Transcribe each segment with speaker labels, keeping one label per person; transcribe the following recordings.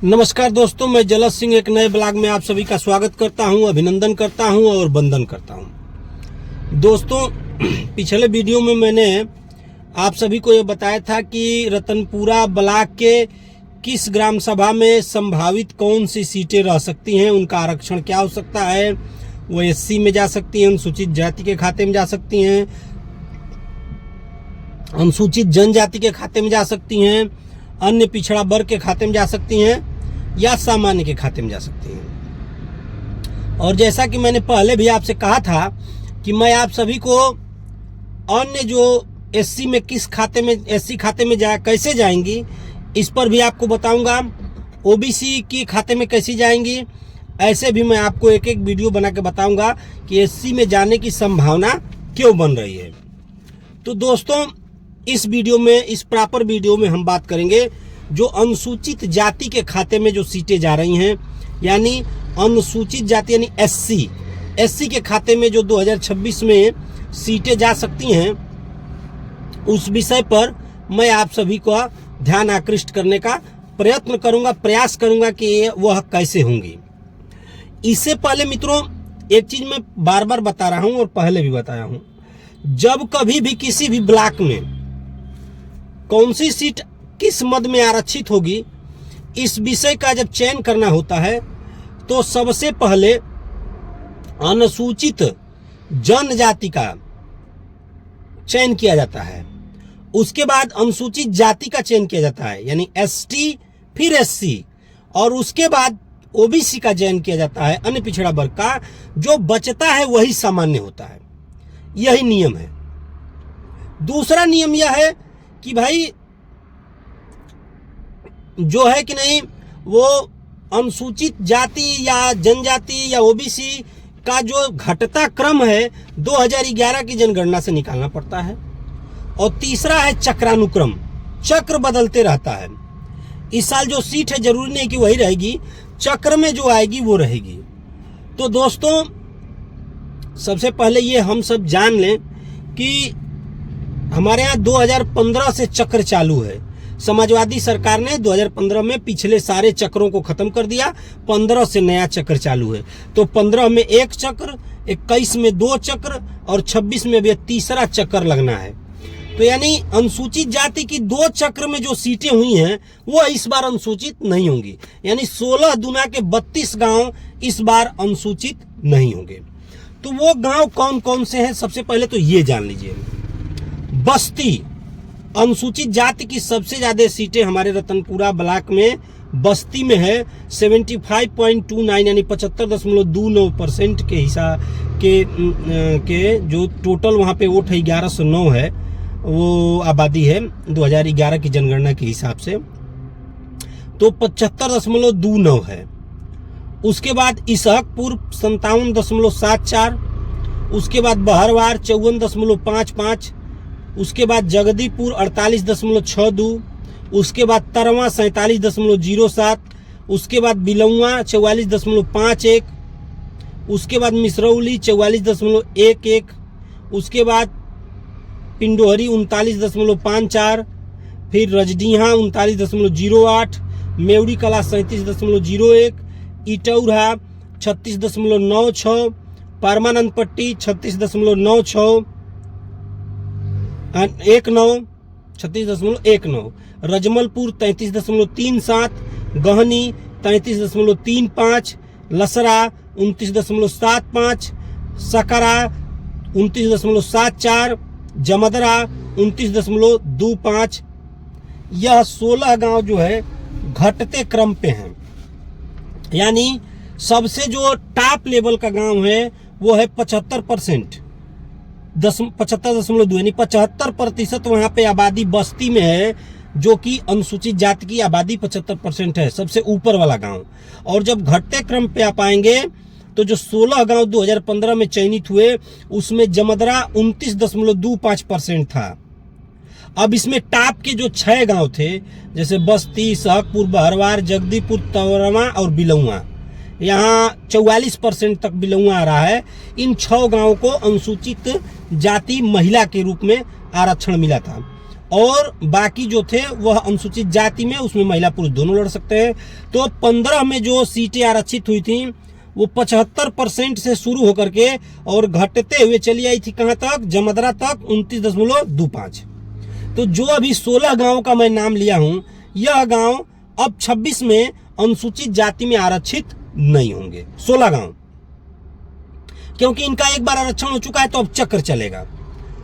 Speaker 1: नमस्कार दोस्तों, मैं जलस सिंह एक नए ब्लॉग में आप सभी का स्वागत करता हूं, अभिनंदन करता हूं और वंदन करता हूं। दोस्तों, पिछले वीडियो में मैंने आप सभी को ये बताया था कि रतनपुरा ब्लॉक के किस ग्राम सभा में संभावित कौन सी सीटें रह सकती हैं, उनका आरक्षण क्या हो सकता है। वो एससी में जा सकती हैं, अनुसूचित जाति के खाते में जा सकती हैं, अनुसूचित जनजाति के खाते में जा सकती हैं, अन्य पिछड़ा वर्ग के खाते में जा सकती हैं या सामान्य के खाते में जा सकती हैं। और जैसा कि मैंने पहले भी आपसे कहा था कि मैं आप सभी को अन्य जो एससी में किस खाते में, एससी खाते में कैसे जाएंगी, इस पर भी आपको बताऊंगा। ओबीसी के खाते में कैसी जाएंगी, ऐसे भी मैं आपको एक एक वीडियो बना के बताऊंगा कि एससी में जाने की संभावना क्यों बन रही है। तो दोस्तों, इस वीडियो में, इस प्रॉपर वीडियो में हम बात करेंगे जो अनुसूचित जाति के खाते में जो सीटें जा रही हैं, यानी अनुसूचित जाति यानी एससी के खाते में जो 2026 में सीटें जा सकती हैं, उस विषय पर मैं आप सभी को ध्यान आकृष्ट करने का प्रयत्न करूंगा, प्रयास करूंगा कि वह कैसे होंगी। इससे पहले मित्रों, एक चीज मैं बार बार बता रहा हूं और पहले भी बताया हूं, जब कभी भी किसी भी ब्लॉक में कौन सी सीट किस मद में आरक्षित होगी, इस विषय का जब चयन करना होता है तो सबसे पहले अनुसूचित जनजाति का चयन किया जाता है, उसके बाद अनुसूचित जाति का चयन किया जाता है यानी एसटी, फिर एससी, और उसके बाद ओबीसी का चयन किया जाता है, अन्य पिछड़ा वर्ग का। जो बचता है वही सामान्य होता है, यही नियम है। दूसरा नियम यह है कि भाई जो है कि नहीं, वो अनुसूचित जाति या जनजाति या ओबीसी का जो घटता क्रम है 2011 की जनगणना से निकालना पड़ता है। और तीसरा है चक्रानुक्रम, चक्र बदलते रहता है। इस साल जो सीट है जरूरी नहीं कि वही रहेगी, चक्र में जो आएगी वो रहेगी। तो दोस्तों, सबसे पहले ये हम सब जान लें कि हमारे यहाँ 2015 से चक्र चालू है। समाजवादी सरकार ने 2015 में पिछले सारे चक्रों को खत्म कर दिया, 15 से नया चक्र चालू है। तो 15 में एक चक्र, 21 में 2 चक्र और 26 में भी तीसरा चक्र लगना है। तो यानी अनुसूचित जाति की 2 चक्र में जो सीटें हुई हैं वो इस बार अनुसूचित नहीं होंगी, यानी 16 दूना के 32 गांव इस बार अनुसूचित नहीं होंगे। तो वो गांव कौन कौन से हैं, सबसे पहले तो ये जान लीजिए। बस्ती, अनुसूचित जाति की सबसे ज्यादा सीटें हमारे रतनपुरा ब्लॉक में बस्ती में है। 75.29 यानी 75.29% के हिसाब के जो टोटल वहां पे वोट है 1109 है, वो आबादी है 2011 की जनगणना के हिसाब से, तो 75.29 है। उसके बाद इसहकपुर 57.74, उसके बाद बहरवार 54.55, उसके बाद जगदीपुर 48.62, उसके बाद तरवा 47.07, उसके बाद बिलौआ 44.51, उसके बाद मिसरौली 44.11, उसके बाद पिंडोहरी 39.54, फिर रजडीहा 39.08, मेवड़ी कला 37.01, इटौरा 36.96, परमानंद पट्टी 36.96, 36.19, रजमलपुर 33.37, गहनी 33.35, लसरा 29.75, सकरा 29.74, जमदरा 29.25। यह 16 गांव जो है घटते क्रम पे हैं, यानी सबसे जो टॉप लेवल का गांव है वो है 75%, 75.2 यानी 75% वहां पे आबादी बस्ती में है, जो कि अनुसूचित जाति की आबादी 75% है, सबसे ऊपर वाला गांव। और जब घटते क्रम पे आप आएंगे तो जो 16 गांव 2015 में चयनित हुए, उसमें जमदरा 29.25% था। अब इसमें टॉप के जो 6 गांव थे, जैसे बस्ती, सहकपुर, बहरवार, जगदीपुर, तरवा और बिलौआ, यहाँ 44% तक बिलौआ आ रहा है। इन 6 गांवों को अनुसूचित जाति महिला के रूप में आरक्षण मिला था। और बाकी जो थे वह अनुसूचित जाति में, उसमें महिला पुरुष दोनों लड़ सकते हैं। तो 15 में जो सीटें आरक्षित हुई थी वो 75% से शुरू होकर के और घटते हुए चली आई थी कहां तक, जमदरा तक 29.25। तो जो अभी 16 गांव का मैं नाम लिया हूं, यह गांव अब 26 में अनुसूचित जाति में आरक्षित नहीं होंगे। 16 गांव, क्योंकि इनका एक बार आरक्षण हो चुका है तो अब चक्र चलेगा।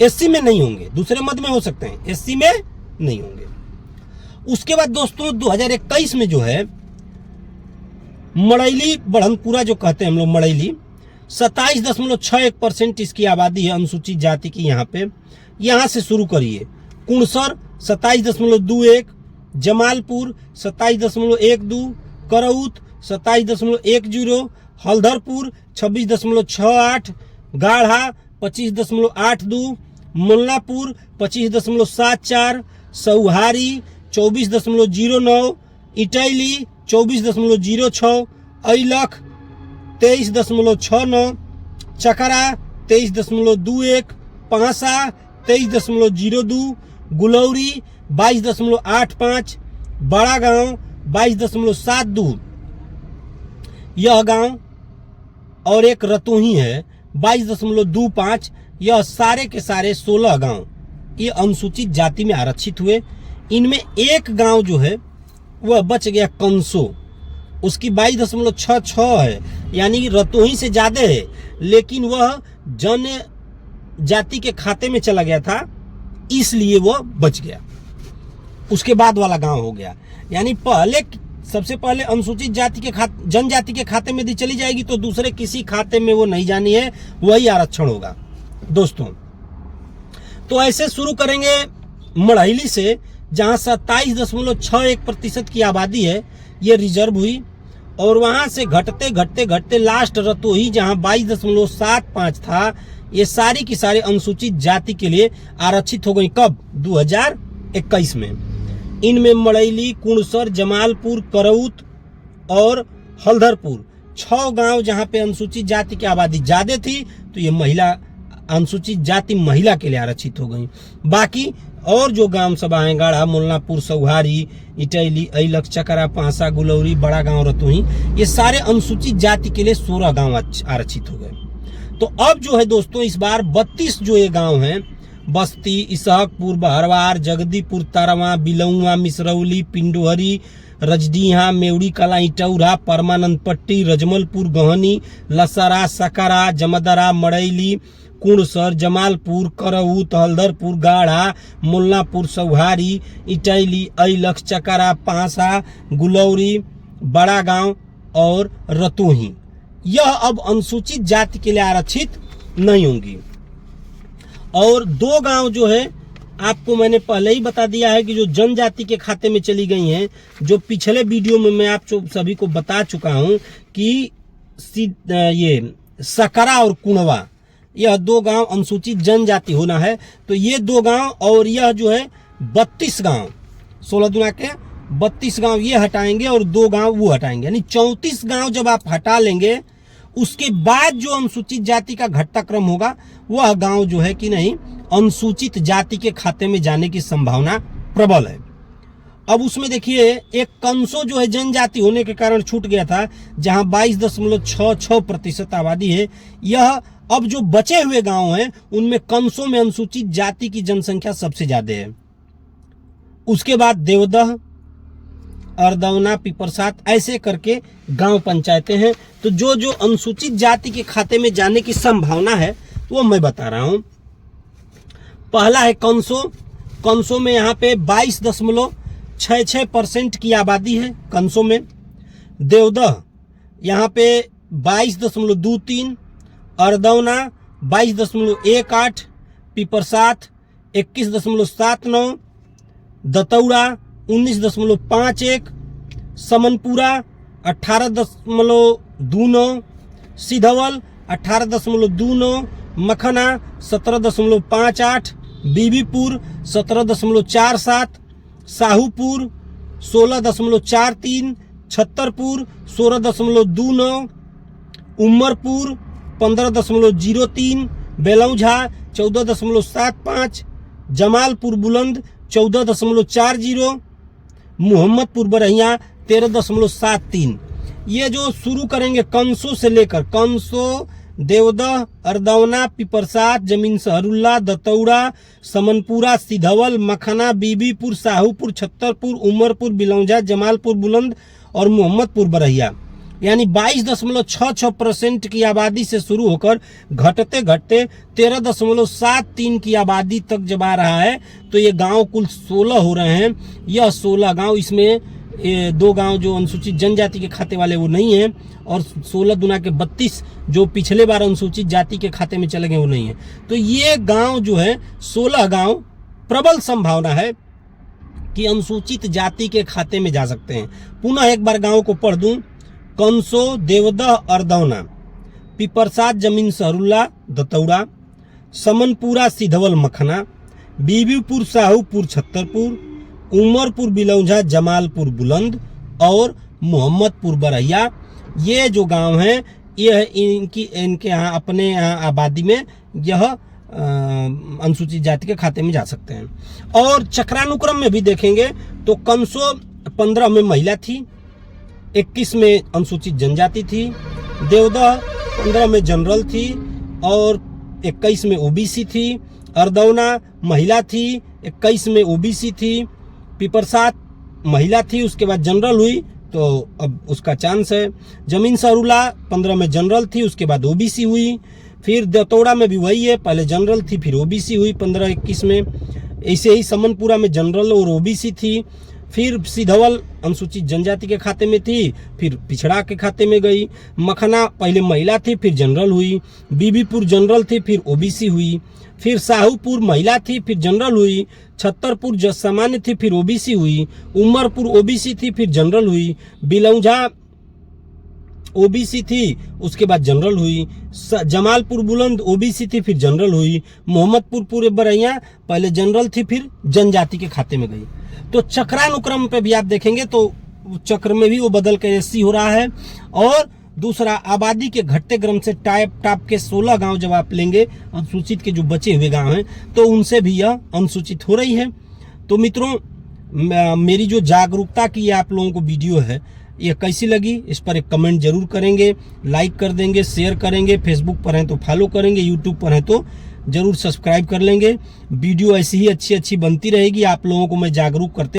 Speaker 1: एससी में नहीं होंगे, दूसरे मद में हो सकते हैं, एससी में नहीं होंगे। उसके बाद दोस्तों 2021 में जो है मड़ैली बढ़नपुरा जो कहते हैं हम लोग, मड़ैली 27.61% इसकी आबादी है अनुसूचित जाति की। यहाँ पे यहाँ से शुरू करिए, कुणसर 27.21, जमालपुर 27.12, करौत 27.10, हल्दरपुर 26.68, गाढ़ा 25.82, मुल्लापुर 25.74, सौहारी 24.09, इटैली 24.06, ऐलख 23.69, चकरा 23.21, पांसा 23.02, गुलौरी 22.85, बड़ा गांव 22.72, यह गांव और एक रतोही है 22.25। यह सारे के सारे 16 गांव ये अनुसूचित जाति में आरक्षित हुए। इनमें एक गांव जो है वह बच गया, कंसो, उसकी 22.66 है, यानी रतोही से ज्यादा है, लेकिन वह जन जाति के खाते में चला गया था इसलिए वह बच गया। उसके बाद वाला गांव हो गया, यानी पहले सबसे पहले अनुसूचित जाति के जनजाति के खाते में दी चली जाएगी तो दूसरे किसी खाते में वो नहीं जानी है, वही आरक्षण होगा दोस्तों। तो ऐसे शुरू करेंगे मड़ैली से, जहां 27.61% की आबादी है, ये रिजर्व हुई, और वहां से घटते घटते घटते लास्ट रतोही जहां 22.75 था, ये सारी की सारी अनुसूचित जाति के लिए आरक्षित हो गई। कब? 2021 में। इनमें मड़ैली, कुणसर, जमालपुर, करौत और हल्दरपुर 6 गांव जहां पे अनुसूचित जाति की आबादी ज्यादा थी, तो ये महिला अनुसूचित जाति महिला के लिए आरक्षित हो गई। बाकी और जो गांव सभा है, गाढ़ा, मुल्लापुर, सौहारी, इटैली, ऐलख, चकरा, पांसा, गुलौरी, बड़ा गांव, रतोही, ये सारे अनुसूचित जाति के लिए 16 गांव आरक्षित हो गए। तो अब जो है दोस्तों इस बार 32 जो ये गांव हैं, बस्ती, इसहकपुर, बहरवार, जगदीपुर, तरवा, बिलौआ, मिसरौली, पिंडोहरी, रजडीहा, मेवड़ी कला, इटौरा, परमानंद पट्टी, रजमलपुर, गहनी, लसरा, सकरा, जमदरा, मड़ैली, कुणसर, जमालपुर, करौत, हल्दरपुर, गाढ़ा, मुल्लापुर, सौहारी, इटैली, ऐलख, चकरा, पांसा, गुलौरी, बड़ा गांव और रतोही, यह अब अनुसूचित जाति के लिए आरक्षित नहीं होंगी। और 2 गांव जो है आपको मैंने पहले ही बता दिया है कि जो जनजाति के खाते में चली गई हैं, जो पिछले वीडियो में मैं आप सभी को बता चुका हूं कि ये सकरा और कुणवा, यह 2 गांव अनुसूचित जनजाति होना है। तो ये 2 गांव और यह जो है 32 गांव, 16 दुना के 32 गांव ये हटाएंगे और 2 गांव वो हटाएंगे, यानी 34 गांव जब आप हटा लेंगे, उसके बाद जो अनुसूचित जाति का घटता क्रम होगा वह गांव जो है कि नहीं अनुसूचित जाति के खाते में जाने की संभावना प्रबल है। अब उसमें देखिए एक कंसो जो है जनजाति होने के कारण छूट गया था, जहां 22.66% आबादी है। यह अब जो बचे हुए गांव हैं उनमें कंसों में अनुसूचित जाति की जनसंख्या सबसे ज्यादा है। उसके बाद देवदह, अरदौना, पिपरसात, ऐसे करके गांव पंचायतें हैं। तो जो जो अनुसूचित जाति के खाते में जाने की संभावना है वो मैं बता रहा हूं। पहला है कंसो। कंसो में यहाँ पे 22.66% की आबादी है कंसो में। देवदह यहाँ पे 22.23, अरदौना 22.18, पिपरसात 21.79, दतौड़ा 19.51, समनपुरा 18.29, सिधवल 18.29, मखना 17.58, बीबीपुर 17.47, साहूपुर 16.43, छतरपुर 16.29, उमरपुर 15.03, बेलौझा 14.75, जमालपुर बुलंद 14.40, मोहम्मदपुर बरहिया 13.73। ये जो शुरू करेंगे कंसो से लेकर, कंसो, देवदह, अरदौना, पिपरसात, जमीन सहरुल्ला, दतौड़ा, समनपुरा, सिधवल, मखना, बीबीपुर, साहूपुर, छत्तरपुर, उमरपुर, बिलौजा, जमालपुर बुलंद और मोहम्मदपुर बरहिया, यानी 22.66% की आबादी से शुरू होकर घटते घटते 13.73 की आबादी तक जब आ रहा है, तो ये गांव कुल 16 हो रहे हैं। यह 16 गांव, इसमें 2 गांव जो अनुसूचित जनजाति के खाते वाले वो नहीं है, और 16 दुना के 32 जो पिछले बार अनुसूचित जाति के खाते में चले गए वो नहीं है। तो ये गांव जो है 16 गांव प्रबल संभावना है कि अनुसूचित जाति के खाते में जा सकते हैं। पुनः एक बार गांव को पढ़ दूं, कंसो, देवदह, अरदौना, पिपरसात, जमीन सहरुल्ला, दतौड़ा, समनपुरा, सिधवल, मखना, बीबीपुर, साहूपुर, छत्तरपुर, उमरपुर, बिलौजा, जमालपुर बुलंद और मोहम्मदपुर बरहिया। ये जो गांव हैं, यह इनके यहाँ अपने यहाँ आबादी में यह अनुसूचित जाति के खाते में जा सकते हैं। और चक्रानुक्रम में भी देखेंगे तो कंसो 15 में महिला थी, 21 में अनुसूचित जनजाति थी, देवदह 15 में जनरल थी और 21 में ओबीसी थी, अरदौना महिला थी, 21 में ओबीसी थी, पिपरसात महिला थी, उसके बाद जनरल हुई तो अब उसका चांस है। जमीन सहरुल्ला 15 में जनरल थी, उसके बाद ओबीसी हुई। फिर दतौड़ा में भी वही है, पहले जनरल थी फिर ओबीसी हुई 15-21 में। ऐसे ही समनपुरा में जनरल और ओबीसी थी। फिर सिधवल अनुसूचित जनजाति के खाते में थी, फिर पिछड़ा के खाते में गई। मखना पहले महिला थी फिर जनरल हुई। बीबीपुर जनरल थी फिर ओबीसी हुई। फिर साहूपुर महिला थी फिर जनरल हुई। छत्तरपुर सामान्य थी फिर ओबीसी हुई। उमरपुर ओबीसी थी फिर जनरल हुई। बिलौजा ओबीसी थी उसके बाद जनरल हुई। जमालपुर बुलंद ओबीसी थी फिर जनरल हुई। मोहम्मदपुर पूरे बरहिया पहले जनरल थी फिर जनजाति के खाते में गई। तो चक्रानुक्रम पे भी आप देखेंगे तो चक्र में भी वो बदल के एससी हो रहा है। और दूसरा, आबादी के घटते क्रम से टाप के 16 गांव जब आप लेंगे अनुसूचित के जो बचे हुए गांव हैं तो उनसे भी यह अनुसूचित हो रही है। तो मित्रों, मेरी जो जागरूकता की आप लोगों को वीडियो है ये कैसी लगी, इस पर एक कमेंट जरूर करेंगे, लाइक कर देंगे, शेयर करेंगे। फेसबुक पर हैं तो फॉलो करेंगे, यूट्यूब पर हैं तो जरूर सब्सक्राइब कर लेंगे। वीडियो ऐसी ही अच्छी बनती रहेगी, आप लोगों को मैं जागरूक करते